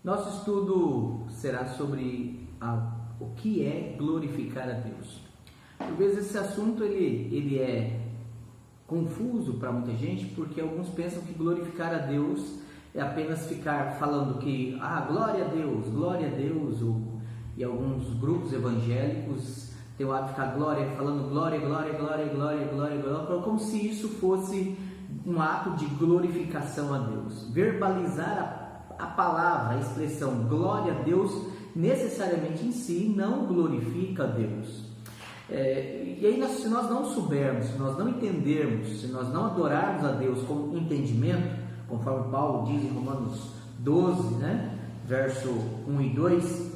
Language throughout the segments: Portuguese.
Nosso estudo será sobre o que é glorificar a Deus. Por vezes esse assunto ele é confuso para muita gente, porque alguns pensam que glorificar a Deus é apenas ficar falando que glória a Deus, e alguns grupos evangélicos têm o hábito de ficar falando glória, como se isso fosse um ato de glorificação a Deus. Verbalizar a palavra, a expressão glória a Deus, necessariamente em si não glorifica a Deus. E aí, se nós não soubermos, se nós não entendermos, se nós não adorarmos a Deus com entendimento, conforme Paulo diz em Romanos 12, verso 1 e 2,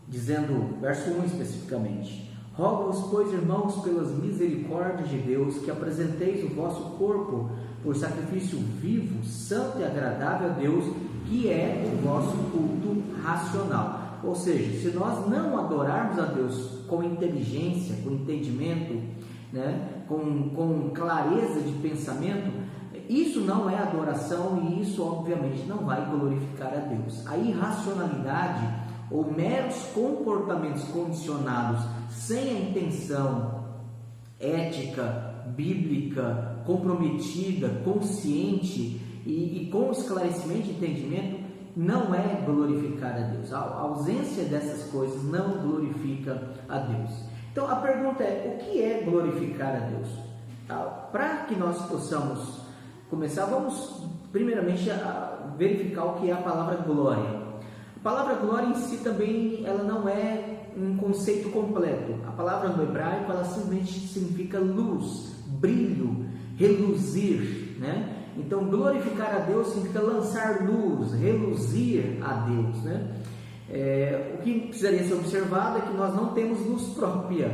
dizendo, verso 1 especificamente: rogo-vos, pois, irmãos, pelas misericórdias de Deus, que apresenteis o vosso corpo por sacrifício vivo, santo e agradável a Deus, que é o vosso culto racional. Ou seja, se nós não adorarmos a Deus com inteligência, com entendimento, com clareza de pensamento, isso não é adoração e isso obviamente não vai glorificar a Deus. A irracionalidade ou meros comportamentos condicionados sem a intenção ética, bíblica, comprometida, consciente e com esclarecimento e entendimento não é glorificar a Deus. A ausência dessas coisas não glorifica a Deus. Então a pergunta é: o que é glorificar a Deus? Para que nós possamos começar, vamos primeiramente a verificar o que é a palavra glória. A palavra glória em si também ela não é um conceito completo. A palavra no hebraico ela simplesmente significa luz, brilho, reluzir, Então glorificar a Deus significa lançar luz, reluzir a Deus, O que precisaria ser observado é que nós não temos luz própria,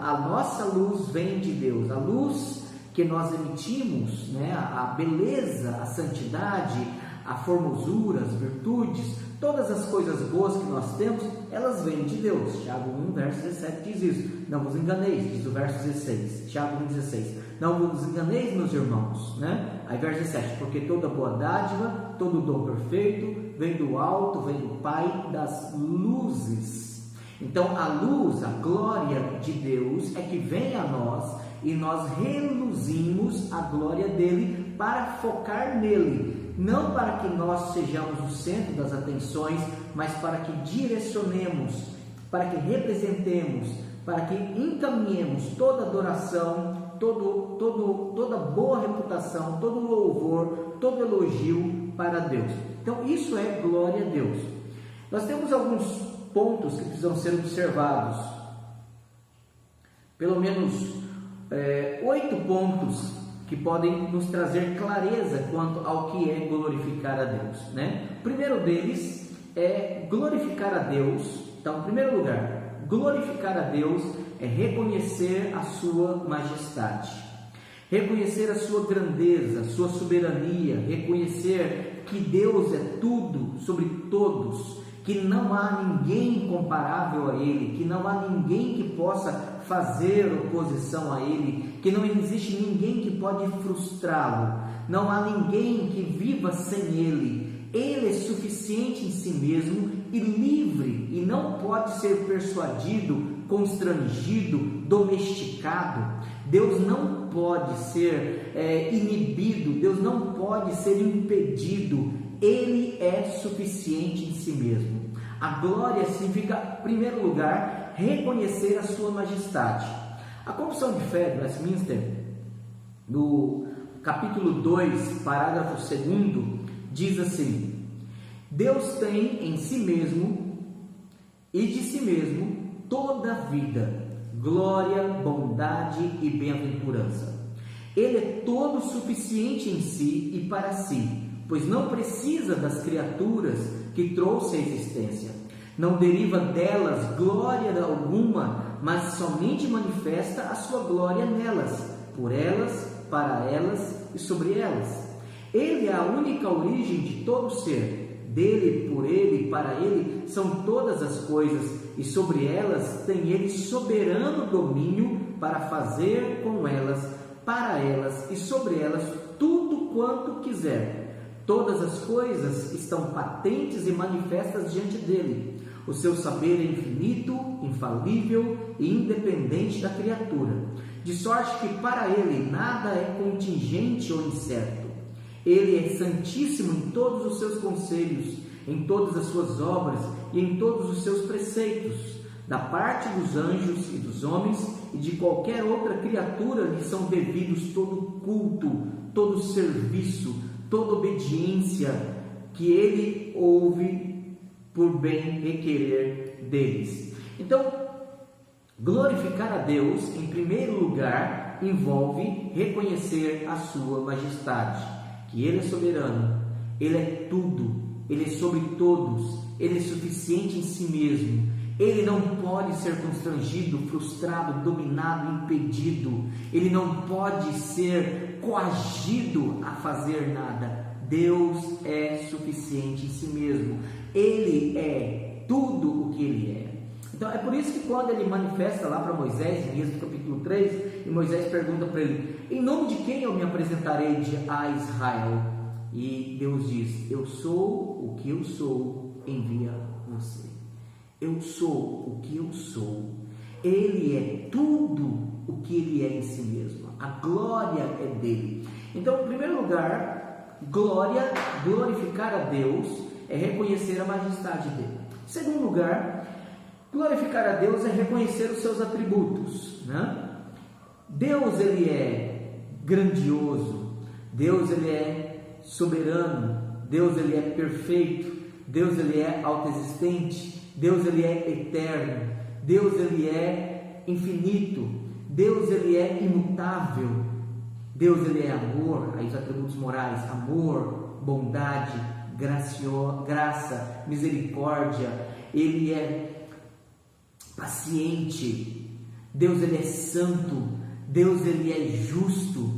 A nossa luz vem de Deus. A luz que nós emitimos, a beleza, a santidade, a formosura, as virtudes, todas as coisas boas que nós temos, elas vêm de Deus. Tiago 1, verso 17 diz isso. Não vos enganeis, diz o verso 16. Tiago 1, 16. Não vos enganeis, meus irmãos, Aí verso 17. Porque toda boa dádiva, todo dom perfeito, vem do alto, vem do Pai das luzes. Então a luz, a glória de Deus é que vem a nós e nós reluzimos a glória dele para focar nele, não para que nós sejamos o centro das atenções, mas para que direcionemos, para que representemos, para que encaminhemos toda adoração, toda boa reputação, todo louvor, todo elogio para Deus. Então isso é glória a Deus. Nós temos alguns pontos que precisam ser observados, pelo menos 8 pontos que podem nos trazer clareza quanto ao que é glorificar a Deus, O primeiro deles é glorificar a Deus. Então, em primeiro lugar, glorificar a Deus é reconhecer a sua majestade, reconhecer a sua grandeza, a sua soberania, reconhecer que Deus é tudo sobre todos, que não há ninguém comparável a Ele, que não há ninguém que possa fazer oposição a Ele, que não existe ninguém que pode frustrá-lo, não há ninguém que viva sem Ele. Ele é suficiente em si mesmo e livre, e não pode ser persuadido, constrangido, domesticado. Deus não pode ser inibido, Deus não pode ser impedido. Ele é suficiente em si mesmo. A glória significa, em primeiro lugar, reconhecer a sua majestade. A Confissão de Fé de Westminster, no capítulo 2, parágrafo 2, diz assim: Deus tem em si mesmo e de si mesmo toda a vida, glória, bondade e bem-aventurança. Ele é todo suficiente em si e para si, pois não precisa das criaturas que trouxe à existência. Não deriva delas glória alguma, mas somente manifesta a sua glória nelas, por elas, para elas e sobre elas. Ele é a única origem de todo ser. Dele, por ele, para ele são todas as coisas, e sobre elas tem ele soberano domínio para fazer com elas, para elas e sobre elas tudo quanto quiser. Todas as coisas estão patentes e manifestas diante dele. O seu saber é infinito, infalível e independente da criatura, de sorte que para ele nada é contingente ou incerto. Ele é santíssimo em todos os seus conselhos, em todas as suas obras e em todos os seus preceitos. Da parte dos anjos e dos homens e de qualquer outra criatura lhe são devidos todo culto, todo serviço, toda obediência que ele ouve por bem requerer deles. Então, glorificar a Deus, em primeiro lugar, envolve reconhecer a sua majestade, que Ele é soberano, Ele é tudo, Ele é sobre todos, Ele é suficiente em si mesmo, Ele não pode ser constrangido, frustrado, dominado, impedido, Ele não pode ser coagido a fazer nada. Deus é suficiente em si mesmo, Ele é tudo o que Ele é. Então é por isso que quando Ele manifesta lá para Moisés, em Êxodo capítulo 3, e Moisés pergunta para ele: em nome de quem eu me apresentarei a Israel? E Deus diz: eu sou o que eu sou, envia você. Eu sou o que eu sou. Ele é tudo o que Ele é em si mesmo. A glória é dele. Então, em primeiro lugar, glorificar a Deus é reconhecer a majestade dele. Em segundo lugar, glorificar a Deus é reconhecer os seus atributos, né? Deus, Ele é grandioso. Deus, Ele é soberano. Deus, Ele é perfeito. Deus, Ele é autoexistente. Deus, Ele é eterno. Deus, Ele é infinito. Deus, Ele é imutável. Deus, Ele é amor. Aí os atributos morais: amor, bondade, graça, misericórdia. Ele é paciente. Deus, Ele é santo. Deus, Ele é justo.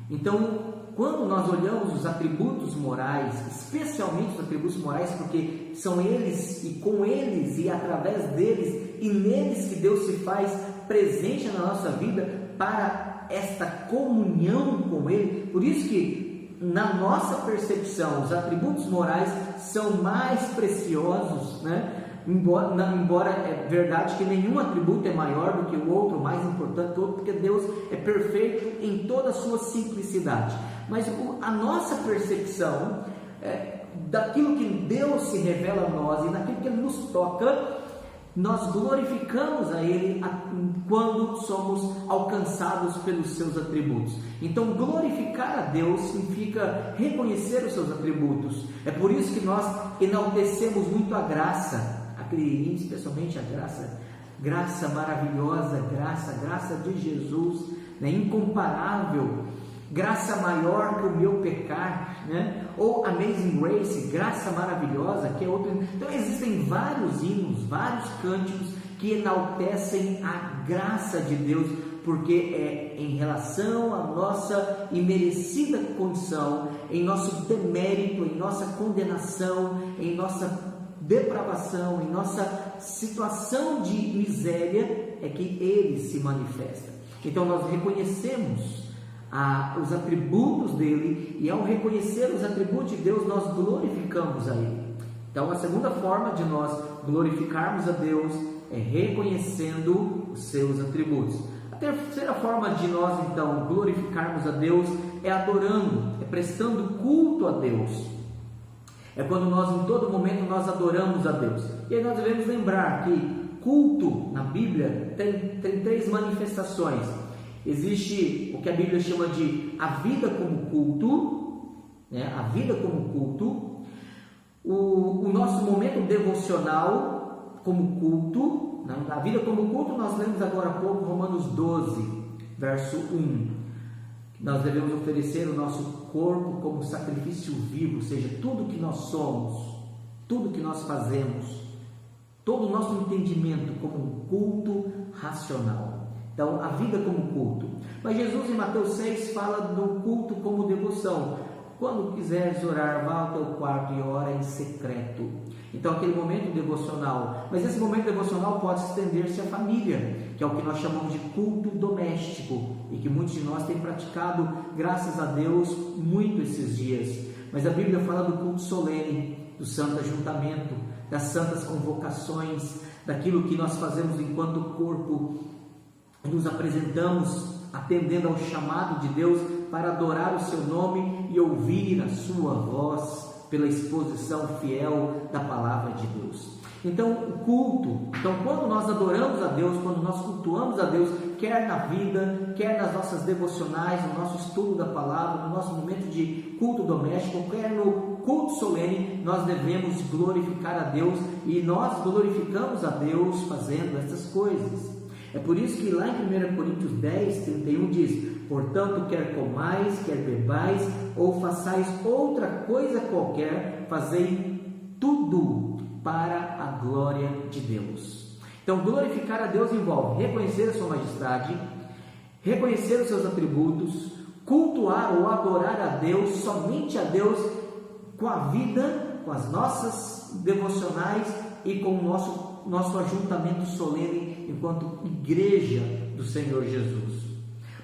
Então, quando nós olhamos os atributos morais, especialmente os atributos morais, porque são eles e com eles e através deles e neles que Deus se faz presente na nossa vida para esta comunhão com Ele. Por isso que na nossa percepção os atributos morais são mais preciosos, né? Embora é verdade que nenhum atributo é maior do que o outro, mais importante que o outro, porque Deus é perfeito em toda a sua simplicidade. Mas a nossa percepção daquilo que Deus se revela a nós e naquilo que Ele nos toca, nós glorificamos a Ele quando somos alcançados pelos seus atributos. Então, glorificar a Deus significa reconhecer os seus atributos. É por isso que nós enaltecemos muito a graça, especialmente a graça maravilhosa, graça de Jesus, né? Incomparável, graça maior que o meu pecar, né? Ou Amazing Grace, graça maravilhosa, que é outro. Então existem vários hinos, vários cânticos que enaltecem a graça de Deus, porque é em relação à nossa imerecida condição, em nosso demérito, em nossa condenação, em nossa depravação, em nossa situação de miséria, é que Ele se manifesta. Então nós reconhecemos os atributos dele, e ao reconhecer os atributos de Deus, nós glorificamos a Ele. Então a segunda forma de nós glorificarmos a Deus é reconhecendo os seus atributos. A terceira forma de nós então glorificarmos a Deus é adorando, é prestando culto a Deus. É quando nós em todo momento nós adoramos a Deus. E aí nós devemos lembrar que culto na Bíblia tem três manifestações. Existe o que a Bíblia chama de a vida como culto, né? A vida como culto, o nosso momento devocional como culto, né? A vida como culto nós lemos agora há pouco Romanos 12, verso 1. Nós devemos oferecer o nosso corpo como sacrifício vivo, ou seja, tudo que nós somos, tudo que nós fazemos, todo o nosso entendimento como um culto racional. Então, a vida como culto. Mas Jesus em Mateus 6 fala do culto como devoção. Quando quiseres orar, vá ao teu quarto e ora em secreto. Então, aquele momento devocional. Mas esse momento devocional pode estender-se à família, que é o que nós chamamos de culto doméstico, e que muitos de nós têm praticado, graças a Deus, muito esses dias. mas a Bíblia fala do culto solene, do santo ajuntamento, das santas convocações, daquilo que nós fazemos enquanto corpo, nos apresentamos atendendo ao chamado de Deus para adorar o seu nome e ouvir a sua voz pela exposição fiel da palavra de Deus. Então, o culto, quando nós adoramos a Deus, quando nós cultuamos a Deus, quer na vida, quer nas nossas devocionais, no nosso estudo da palavra, no nosso momento de culto doméstico, quer no culto solene, nós devemos glorificar a Deus, e nós glorificamos a Deus fazendo essas coisas. É por isso que lá em 1 Coríntios 10, 31 diz: portanto, quer comais, quer bebais, ou façais outra coisa qualquer, fazei tudo para a glória de Deus. Então, glorificar a Deus envolve reconhecer a sua majestade, reconhecer os seus atributos, cultuar ou adorar a Deus, somente a Deus, com a vida, com as nossas devocionais e com o nosso ajuntamento solene enquanto igreja do Senhor Jesus.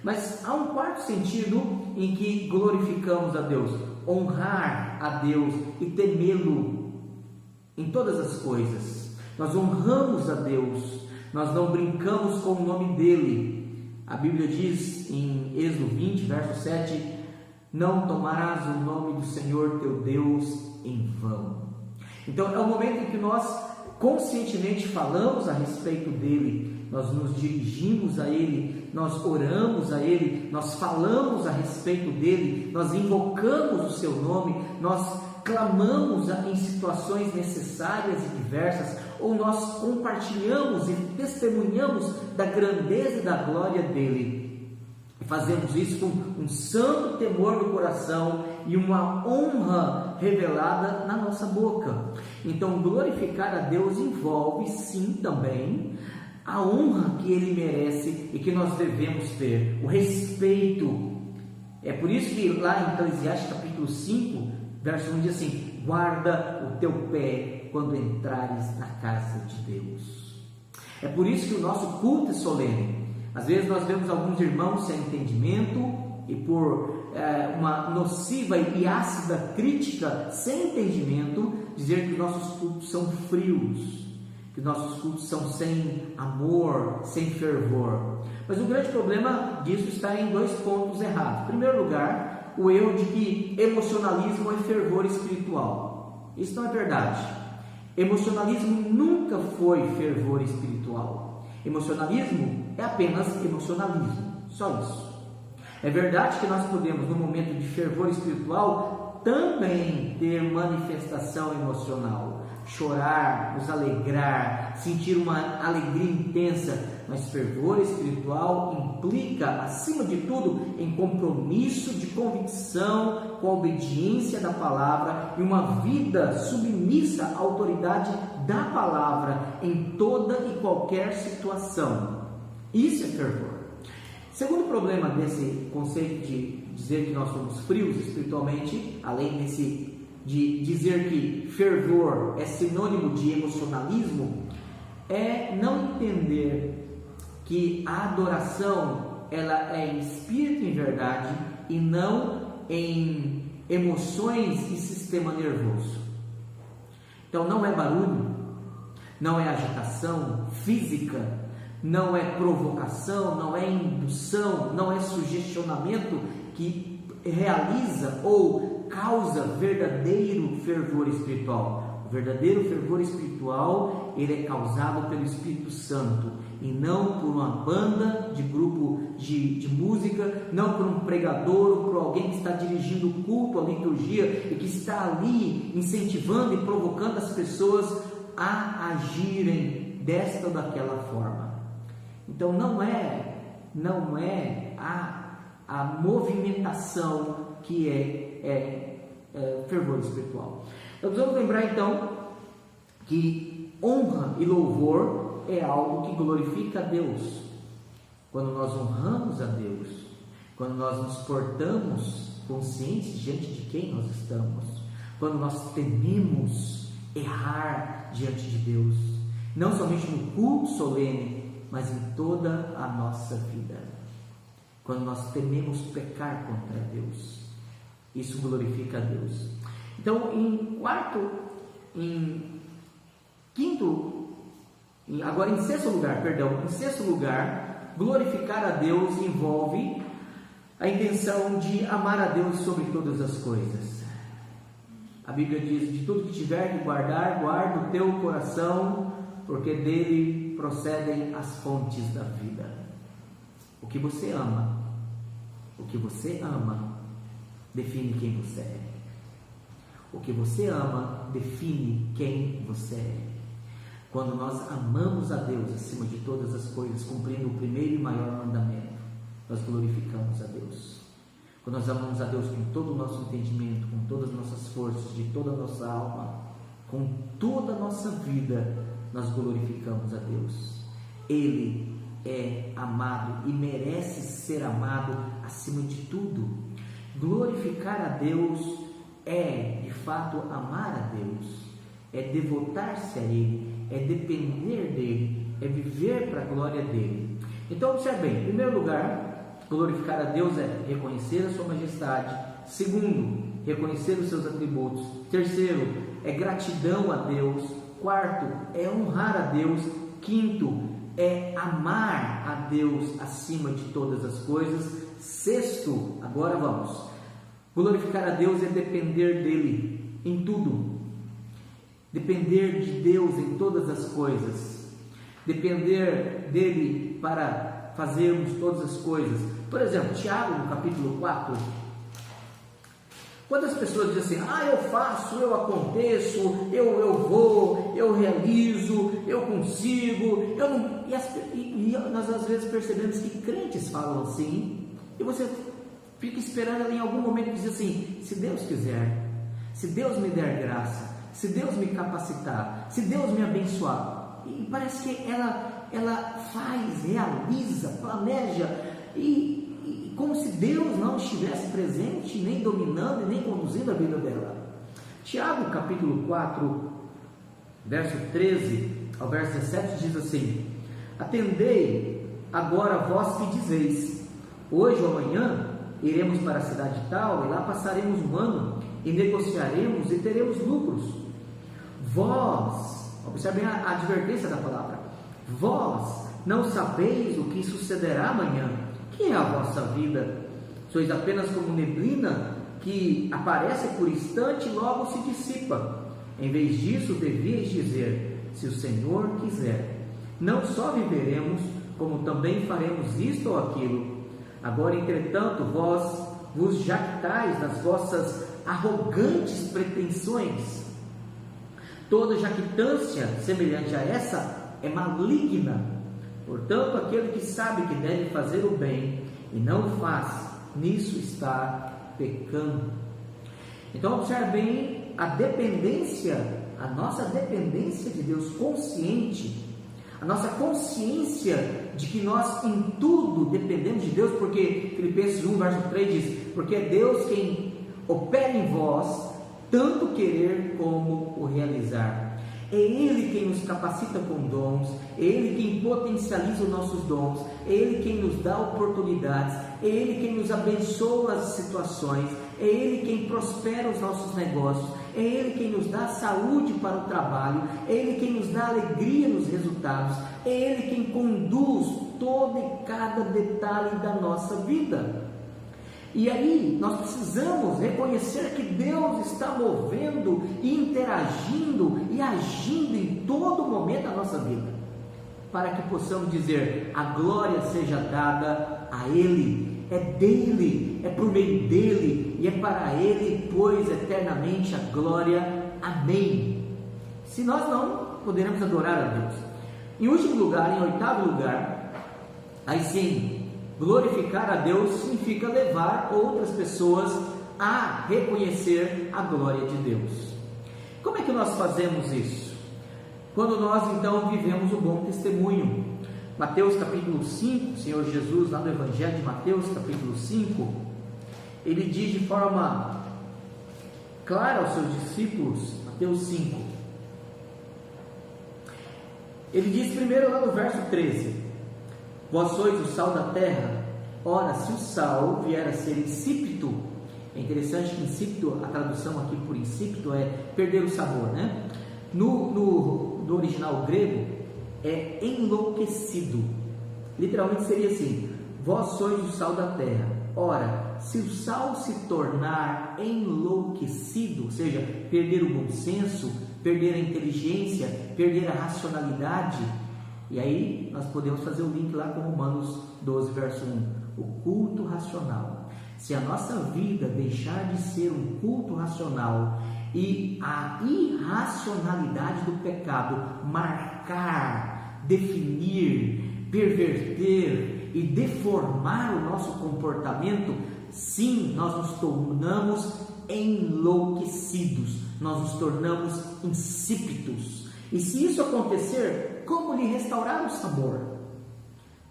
Mas há um quarto sentido em que glorificamos a Deus: honrar a Deus e temê-lo em todas as coisas. Nós honramos a Deus, nós não brincamos com o nome dele. A Bíblia diz em Êxodo 20, verso 7: não tomarás o nome do Senhor teu Deus em vão. Então é o momento em que nós conscientemente falamos a respeito dele, nós nos dirigimos a ele, nós oramos a ele, nós falamos a respeito dele, nós invocamos o seu nome, nós clamamos em situações necessárias e diversas, ou nós compartilhamos e testemunhamos da grandeza e da glória dele. Fazemos isso com um santo temor no coração e uma honra revelada na nossa boca. Então, glorificar a Deus envolve sim também a honra que ele merece e que nós devemos ter, o respeito. É por isso que lá em Eclesiastes capítulo 5, verso 1 diz assim: guarda o teu pé quando entrares na casa de Deus. É por isso que o nosso culto é solene. Às vezes nós vemos alguns irmãos sem entendimento e por uma nociva e ácida crítica, sem entendimento, dizer que os nossos cultos são frios, que nossos cultos são sem amor, sem fervor. Mas o grande problema disso está em dois pontos errados. Em primeiro lugar, o erro de que emocionalismo é fervor espiritual. Isso não é verdade. Emocionalismo nunca foi fervor espiritual. Emocionalismo é apenas emocionalismo, só isso. É verdade que nós podemos, no momento de fervor espiritual, também ter manifestação emocional, chorar, nos alegrar, sentir uma alegria intensa, mas fervor espiritual implica, acima de tudo, em compromisso de convicção com a obediência da palavra e uma vida submissa à autoridade da palavra em toda e qualquer situação. Isso é fervor. Segundo problema desse conceito de dizer que nós somos frios espiritualmente, além de dizer que fervor é sinônimo de emocionalismo, é não entender que a adoração ela é em espírito e em verdade e não em emoções e sistema nervoso. Então não é barulho, não é agitação física, não é provocação, não é indução, não é sugestionamento que realiza ou causa verdadeiro fervor espiritual. O verdadeiro fervor espiritual, ele é causado pelo Espírito Santo e não por uma banda de grupo de música, não por um pregador ou por alguém que está dirigindo o culto, a liturgia e que está ali incentivando e provocando as pessoas a agirem desta ou daquela forma. Então não é a movimentação que é fervor espiritual. Nós vamos lembrar então que honra e louvor é algo que glorifica a Deus. Quando nós honramos a Deus, quando nós nos portamos conscientes diante de quem nós estamos, quando nós tememos errar diante de Deus, não somente no culto solene, mas em toda a nossa vida. Quando nós tememos pecar contra Deus, Isso glorifica a Deus. Então, em sexto lugar, glorificar a Deus envolve a intenção de amar a Deus sobre todas as coisas. A Bíblia diz: de tudo que tiver que guardar, guarda o teu coração, porque dele procedem as fontes da vida. O que você ama define quem você é. O que você ama define quem você é. Quando nós amamos a Deus acima de todas as coisas, cumprindo o primeiro e maior mandamento, nós glorificamos a Deus. Quando nós amamos a Deus com todo o nosso entendimento, com todas as nossas forças, de toda a nossa alma, com toda a nossa vida, nós glorificamos a Deus. Ele é amado e merece ser amado acima de tudo. Glorificar a Deus é, de fato, amar a Deus, é devotar-se a Ele, é depender dEle, é viver para a glória dEle. Então, observe bem: em primeiro lugar, glorificar a Deus é reconhecer a sua majestade. Segundo, reconhecer os seus atributos. Terceiro, é gratidão a Deus. Quarto, é honrar a Deus. Quinto, é amar a Deus acima de todas as coisas. Sexto, agora vamos, glorificar a Deus é depender dEle em tudo. Depender de Deus em todas as coisas. Depender dEle para fazermos todas as coisas. Por exemplo, Tiago, no capítulo 4, quando as pessoas dizem assim: eu faço, eu aconteço, eu vou, eu realizo, eu consigo, eu não... E nós às vezes percebemos que crentes falam assim, e você fica esperando ela em algum momento dizer assim: se Deus quiser, se Deus me der graça, se Deus me capacitar, se Deus me abençoar. E parece que ela faz, realiza, planeja, e como se Deus não estivesse presente, nem dominando e nem conduzindo a vida dela. Tiago capítulo 4, verso 13 ao verso 17 diz assim: atendei agora vós que dizeis: hoje ou amanhã iremos para a cidade tal, e lá passaremos um ano, e negociaremos e teremos lucros. Vós, observem a advertência da palavra, vós não sabeis o que sucederá amanhã. Que é a vossa vida? Sois apenas como neblina que aparece por instante e logo se dissipa. Em vez disso, devíeis dizer: se o Senhor quiser, não só viveremos, como também faremos isto ou aquilo. Agora, entretanto, vós vos jactais nas vossas arrogantes pretensões. Toda jactância semelhante a essa é maligna. Portanto, aquele que sabe que deve fazer o bem e não o faz, nisso está pecando. Então, observe bem a nossa dependência de Deus consciente, a nossa consciência de que nós em tudo dependemos de Deus, porque Filipenses 1, verso 3 diz: porque é Deus quem opera em vós, tanto querer como o realizar. É Ele quem nos capacita com dons, é Ele quem potencializa os nossos dons, é Ele quem nos dá oportunidades, é Ele quem nos abençoa as situações, é Ele quem prospera os nossos negócios, é Ele quem nos dá saúde para o trabalho, é Ele quem nos dá alegria nos resultados, é Ele quem conduz todo e cada detalhe da nossa vida. E aí nós precisamos reconhecer que Deus está movendo e interagindo e agindo em todo momento da nossa vida, para que possamos dizer: a glória seja dada a Ele, é dele, é por meio dele e é para Ele, pois eternamente a glória. Amém. Se nós não, poderemos adorar a Deus. Em último lugar, em oitavo lugar, aí sim, glorificar a Deus significa levar outras pessoas a reconhecer a glória de Deus. Como é que nós fazemos isso? Quando nós então vivemos o bom testemunho. Mateus capítulo 5, o Senhor Jesus, lá no Evangelho de Mateus capítulo 5, ele diz de forma clara aos seus discípulos, Mateus 5, ele diz primeiro lá no verso 13: vós sois o sal da terra. Ora, se o sal vier a ser insípido, É interessante que insípido, a tradução aqui por insípido é perder o sabor, né? No original grego é enlouquecido. Literalmente seria assim: vós sois o sal da terra. Ora, se o sal se tornar enlouquecido, ou seja, perder o bom senso, perder a inteligência, perder a racionalidade, e aí nós podemos fazer o link lá com Romanos 12, verso 1, o culto racional. Se a nossa vida deixar de ser um culto racional e a irracionalidade do pecado marcar, definir, perverter e deformar o nosso comportamento, sim, nós nos tornamos enlouquecidos, nós nos tornamos insípidos. E se isso acontecer, como lhe restaurar o sabor?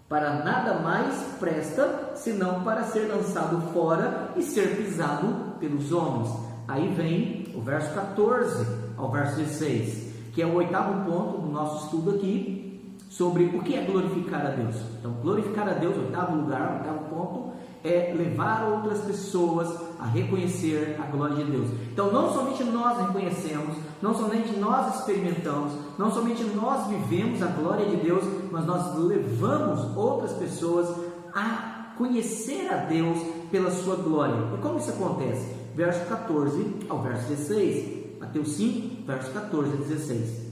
Para nada mais presta, senão para ser lançado fora e ser pisado pelos homens. Aí vem o verso 14 ao verso 16, que é o 8º ponto do nosso estudo aqui, sobre o que é glorificar a Deus. Então, glorificar a Deus, 8º lugar, 8º ponto, é levar outras pessoas a reconhecer a glória de Deus. Então, não somente nós reconhecemos, não somente nós experimentamos, não somente nós vivemos a glória de Deus, mas nós levamos outras pessoas a conhecer a Deus pela sua glória. E como isso acontece? Verso 14 ao verso 16, Mateus 5, verso 14 a 16.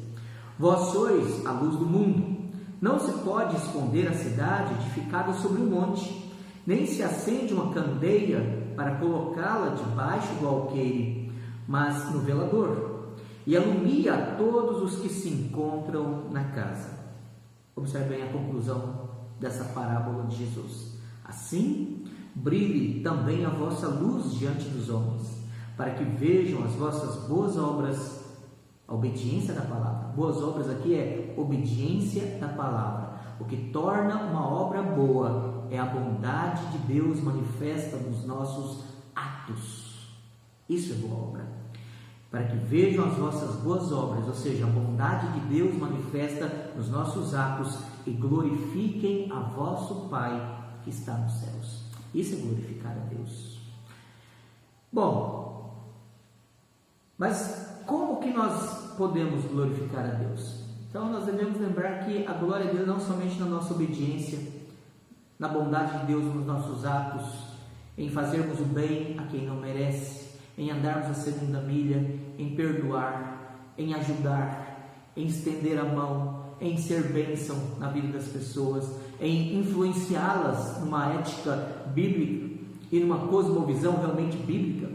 Vós sois a luz do mundo. Não se pode esconder a cidade edificada sobre um monte, nem se acende uma candeia para colocá-la debaixo do alqueire, mas no velador, e alumia a todos os que se encontram na casa. Observe bem a conclusão dessa parábola de Jesus. Assim, brilhe também a vossa luz diante dos homens, para que vejam as vossas boas obras, a obediência da palavra. Boas obras aqui é obediência da palavra. O que torna uma obra boa é a bondade de Deus manifesta nos nossos atos. Isso é boa obra. Para que vejam as vossas boas obras, ou seja, a bondade de Deus manifesta nos nossos atos, e glorifiquem a vosso Pai que está nos céus. Isso é glorificar a Deus. Bom, mas como que nós podemos glorificar a Deus? Então nós devemos lembrar que a glória de Deus não somente na nossa obediência, na bondade de Deus nos nossos atos, em fazermos o bem a quem não merece, em andarmos a segunda milha, em perdoar, em ajudar, em estender a mão, em ser bênção na vida das pessoas, em influenciá-las numa ética bíblica e numa cosmovisão realmente bíblica.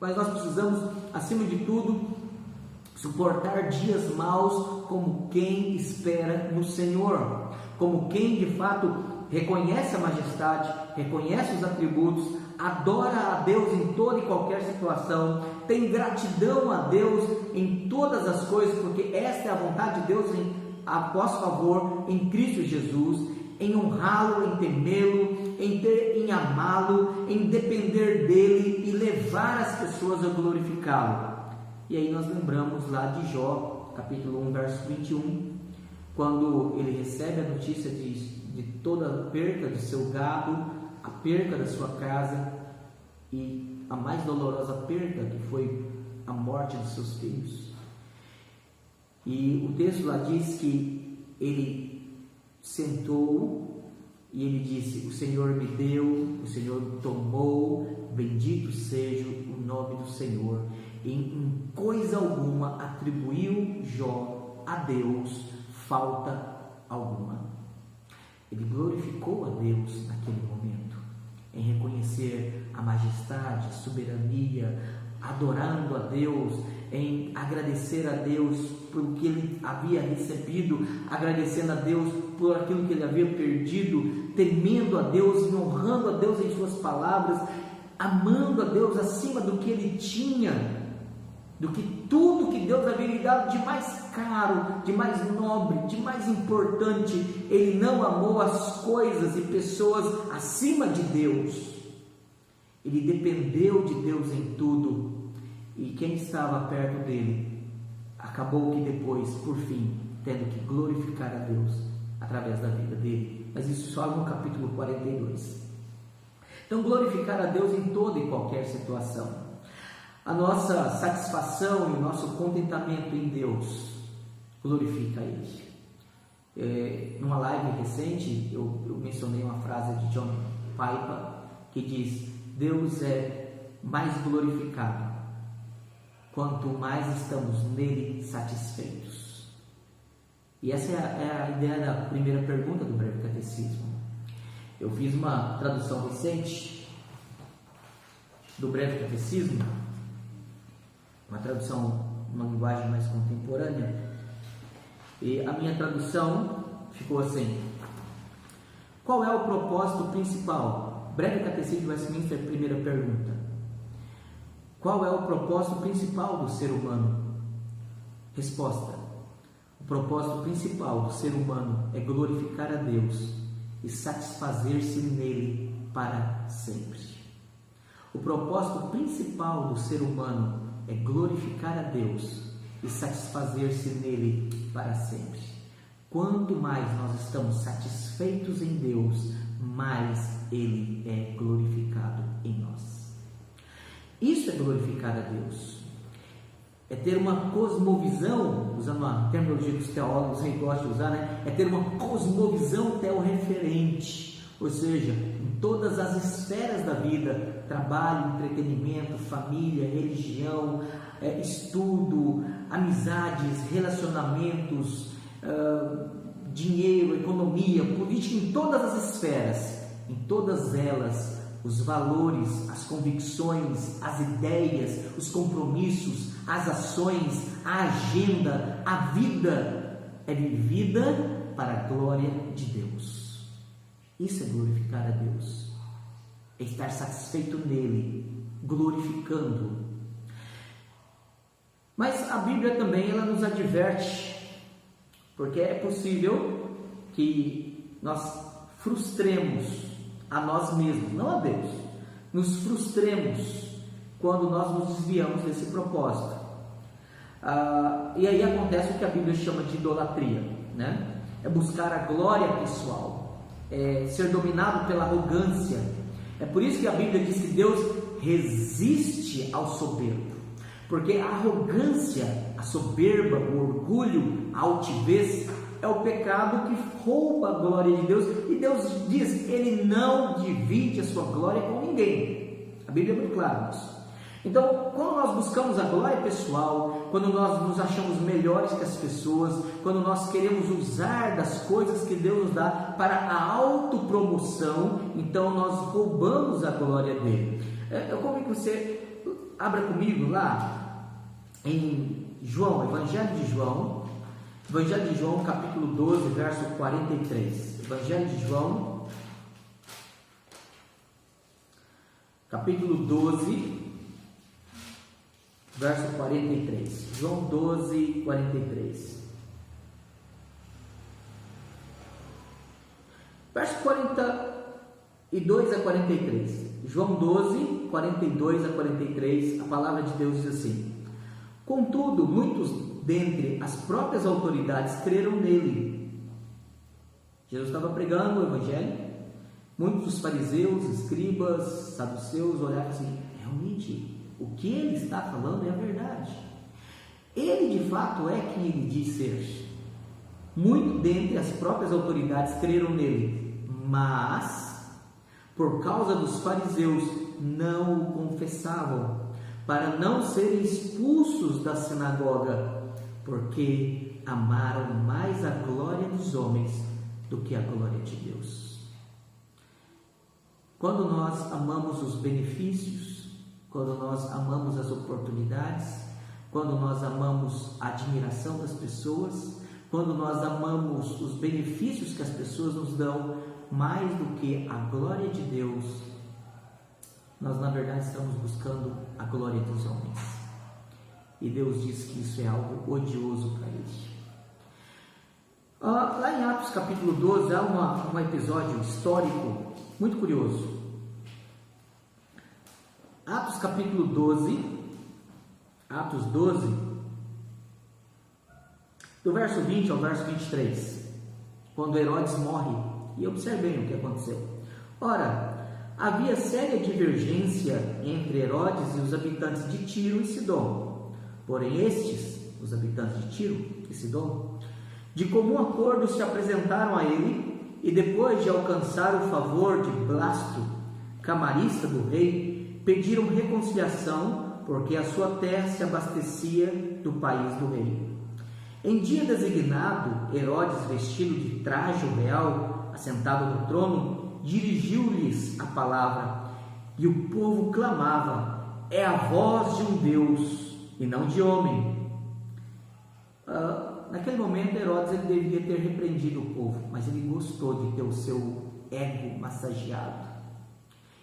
Mas nós precisamos, acima de tudo, suportar dias maus como quem espera no Senhor, como quem de fato reconhece a majestade, reconhece os atributos, adora a Deus em toda e qualquer situação, tem gratidão a Deus em todas as coisas, porque esta é a vontade de Deus a vosso favor em Cristo Jesus, em honrá-lo, em temê-lo, em amá-lo, em depender dele e levar as pessoas a glorificá-lo. E aí nós lembramos lá de Jó, capítulo 1, verso 21, quando ele recebe a notícia de toda a perca de seu gado, a perca da sua casa e a mais dolorosa perca, que foi a morte dos seus filhos. E o texto lá diz que ele sentou e ele disse: o Senhor me deu, o Senhor tomou, bendito seja o nome do Senhor. E em coisa alguma atribuiu Jó a Deus falta alguma. Ele glorificou a Deus naquele momento, em reconhecer a majestade, a soberania, adorando a Deus, em agradecer a Deus por que ele havia recebido, agradecendo a Deus por aquilo que ele havia perdido, temendo a Deus e honrando a Deus em suas palavras, amando a Deus acima do que ele tinha, do que tudo que Deus havia lhe dado de mais caro, de mais nobre, de mais importante. Ele não amou as coisas e pessoas acima de Deus. Ele dependeu de Deus em tudo. E quem estava perto dele acabou que depois, por fim, tendo que glorificar a Deus através da vida dele. Mas isso só no capítulo 42. Então, glorificar a Deus em toda e qualquer situação. A nossa satisfação e o nosso contentamento em Deus glorifica Ele. Numa live recente, eu mencionei uma frase de John Piper que diz: Deus é mais glorificado quanto mais estamos nele satisfeitos. E essa é a ideia da primeira pergunta do breve catecismo. Eu fiz uma tradução recente do breve catecismo, uma tradução, uma linguagem mais contemporânea, e a minha tradução ficou assim: qual é o propósito principal? Breve catecismo de Westminster, primeira pergunta: qual é o propósito principal do ser humano? Resposta: o propósito principal do ser humano é glorificar a Deus e satisfazer-se nele para sempre. O propósito principal do ser humano é glorificar a Deus e satisfazer-se nele para sempre. Quanto mais nós estamos satisfeitos em Deus, mais Ele é glorificado em nós. Isso é glorificar a Deus. É ter uma cosmovisão, usando a terminologia que os teólogos aí gostam de usar, né? É ter uma cosmovisão teorreferente, ou seja, em todas as esferas da vida: trabalho, entretenimento, família, religião, estudo, amizades, relacionamentos, dinheiro, economia, política, em todas as esferas, em todas elas, os valores, as convicções, as ideias, os compromissos, as ações, a agenda, a vida é vivida para a glória de Deus. Isso é glorificar a Deus, é estar satisfeito nele, glorificando. Mas a Bíblia também ela nos adverte, porque é possível que nós frustremos a nós mesmos, não a Deus, nos frustremos quando nós nos desviamos desse propósito. E aí acontece o que a Bíblia chama de idolatria, né? É buscar a glória pessoal, é ser dominado pela arrogância. É por isso que a Bíblia diz que Deus resiste ao soberbo, porque a arrogância, a soberba, o orgulho, a altivez é o pecado que rouba a glória de Deus, e Deus diz: Ele não divide a sua glória com ninguém. A Bíblia é muito clara nisso. Então, quando nós buscamos a glória pessoal, quando nós nos achamos melhores que as pessoas, quando nós queremos usar das coisas que Deus nos dá para a autopromoção, então nós roubamos a glória dele. Eu convido que você abra comigo lá em João, Evangelho de João, capítulo 12, verso 43. Evangelho de João, capítulo 12, verso 43. João 12, 43. Verso 42 a 43. João 12, 42 a 43. A palavra de Deus diz assim: contudo, muitos dentre as próprias autoridades creram nele. Jesus estava pregando o Evangelho. Muitos dos fariseus, escribas, saduceus olhavam assim: realmente, o que ele está falando é a verdade. Ele de fato é quem ele diz ser. Muito dentre as próprias autoridades creram nele, mas por causa dos fariseus não o confessavam, para não serem expulsos da sinagoga, porque amaram mais a glória dos homens do que a glória de Deus. Quando nós amamos os benefícios, quando nós amamos as oportunidades, quando nós amamos a admiração das pessoas, quando nós amamos os benefícios que as pessoas nos dão mais do que a glória de Deus, nós na verdade estamos buscando a glória dos homens. E Deus diz que isso é algo odioso para Ele. Lá em Atos capítulo 12 há um episódio histórico muito curioso. Atos capítulo 12, Atos 12, do verso 20 ao verso 23, quando Herodes morre. E observem o que aconteceu. Ora, havia séria divergência entre Herodes e os habitantes de Tiro e Sidom. Porém estes, os habitantes de Tiro e Sidom, de comum acordo se apresentaram a ele, e depois de alcançar o favor de Blasto, camarista do rei, pediram reconciliação, porque a sua terra se abastecia do país do rei. Em dia designado, Herodes, vestido de traje real, assentado no trono, dirigiu-lhes a palavra, e o povo clamava: é a voz de um Deus e não de homem. Naquele momento, Herodes ele devia ter repreendido o povo, mas ele gostou de ter o seu ego massageado.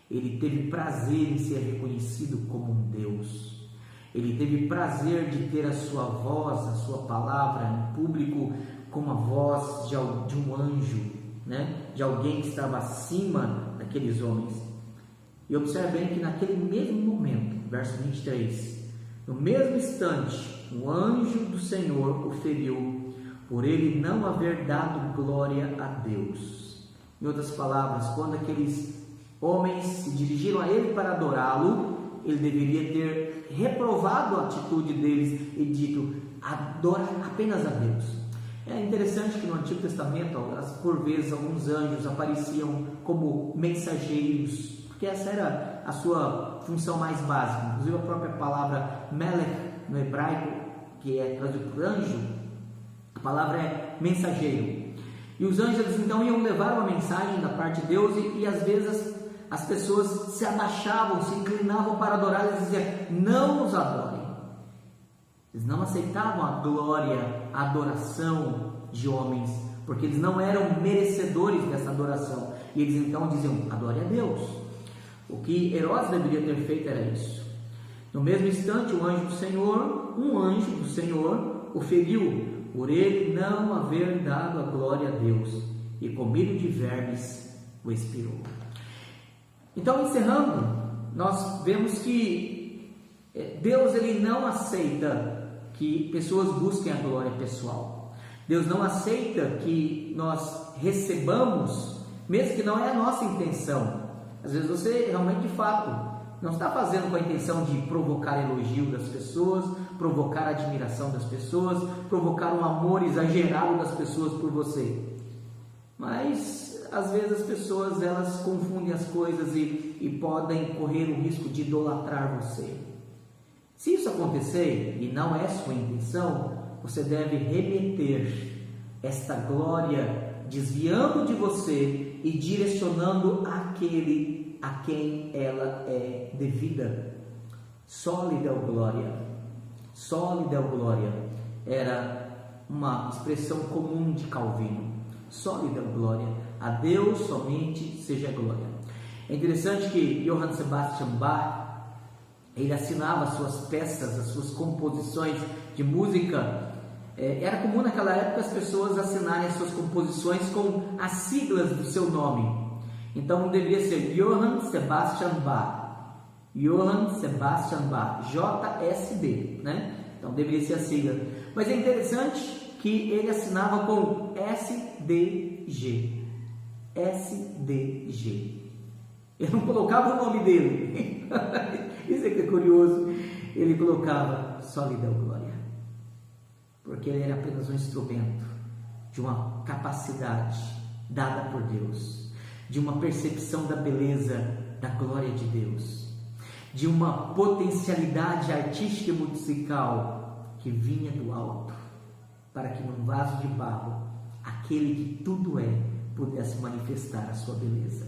Ele teve prazer em ser reconhecido como um Deus. Ele teve prazer de ter a sua voz, a sua palavra em público como a voz de um anjo, né? De alguém que estava acima daqueles homens. E observe bem que naquele mesmo momento, verso 23, no mesmo instante, o anjo do Senhor o feriu, por ele não haver dado glória a Deus. Em outras palavras, quando aqueles homens se dirigiram a ele para adorá-lo, ele deveria ter reprovado a atitude deles e dito: adora apenas a Deus. É interessante que no Antigo Testamento, por vezes, alguns anjos apareciam como mensageiros, porque essa era a sua função mais básica. Inclusive a própria palavra melech no hebraico, que é traduzido por anjo, a palavra é mensageiro. E os anjos eles, então iam levar uma mensagem da parte de Deus, e às vezes as pessoas se abaixavam, se inclinavam para adorar, e eles diziam: não nos adorem. Eles não aceitavam a glória, a adoração de homens, porque eles não eram merecedores dessa adoração. E eles então diziam: adore a Deus. O que Herodes deveria ter feito era isso. No mesmo instante, um anjo do Senhor, o feriu, por ele não haver dado a glória a Deus, e com milho de vermes o expirou. Então, encerrando, nós vemos que Deus ele não aceita que pessoas busquem a glória pessoal. Deus não aceita que nós recebamos, mesmo que não é a nossa intenção. Às vezes você realmente, de fato, não está fazendo com a intenção de provocar elogio das pessoas, provocar admiração das pessoas, provocar um amor exagerado das pessoas por você. Mas às vezes as pessoas elas confundem as coisas e podem correr o risco de idolatrar você. Se isso acontecer e não é sua intenção, você deve remeter esta glória, desviando de você e direcionando àquele a quem ela é devida. Só lhe deu glória. Só lhe deu glória. Era uma expressão comum de Calvino. Só lhe deu glória. A Deus somente seja glória. É interessante que Johann Sebastian Bach, ele assinava as suas peças, as suas composições de música. Era comum naquela época as pessoas assinarem as suas composições com as siglas do seu nome. Então deveria ser Johann Sebastian Bach. Johann Sebastian Bach, JSB, né? Então deveria ser a sigla. Mas é interessante que ele assinava com SDG. SDG. Ele não colocava o nome dele. Isso é que é curioso. Ele colocava só lhe deu glória. Porque ele era apenas um instrumento de uma capacidade dada por Deus, de uma percepção da beleza da glória de Deus, de uma potencialidade artística e musical que vinha do alto, para que num vaso de barro, aquele que tudo é, pudesse manifestar a sua beleza.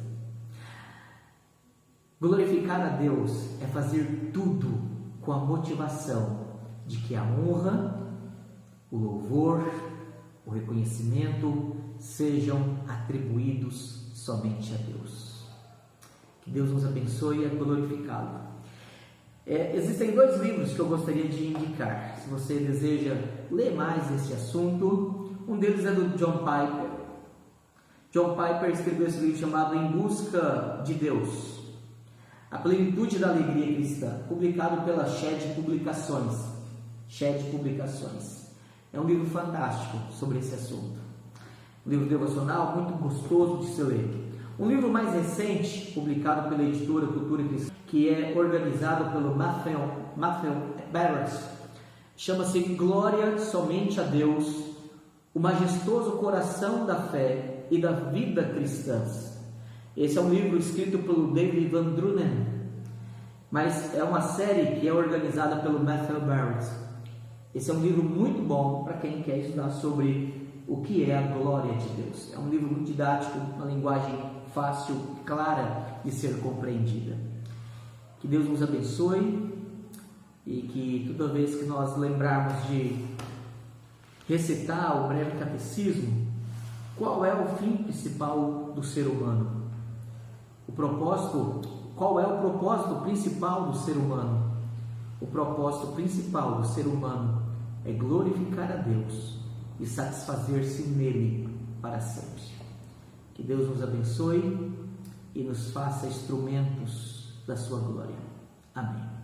Glorificar a Deus é fazer tudo com a motivação de que a honra, o louvor, o reconhecimento sejam atribuídos somente a Deus. Que Deus nos abençoe a glorificá-lo. Existem 2 livros que eu gostaria de indicar, se você deseja ler mais esse assunto. Um deles é do John Piper. John Piper escreveu esse livro chamado Em Busca de Deus, a Plenitude da Alegria Cristã, publicado pela Shed Publicações. Shed Publicações. É um livro fantástico sobre esse assunto. Um livro devocional muito gostoso de se ler. Um livro mais recente, publicado pela editora Cultura Cristã, que é organizado pelo Matthew Barrett, chama-se Glória Somente a Deus, o majestoso coração da fé e da vida cristãs. Esse é um livro escrito pelo David Van Drunen, mas é uma série que é organizada pelo Matthew Barrett. Esse é um livro muito bom para quem quer estudar sobre o que é a glória de Deus. É um livro muito didático, uma linguagem fácil, clara de ser compreendida. Que Deus nos abençoe e que toda vez que nós lembrarmos de recitar o breve catecismo, qual é o fim principal do ser humano? Qual é o propósito principal do ser humano? O propósito principal do ser humano é glorificar a Deus e satisfazer-se nele para sempre. Que Deus nos abençoe e nos faça instrumentos da sua glória. Amém.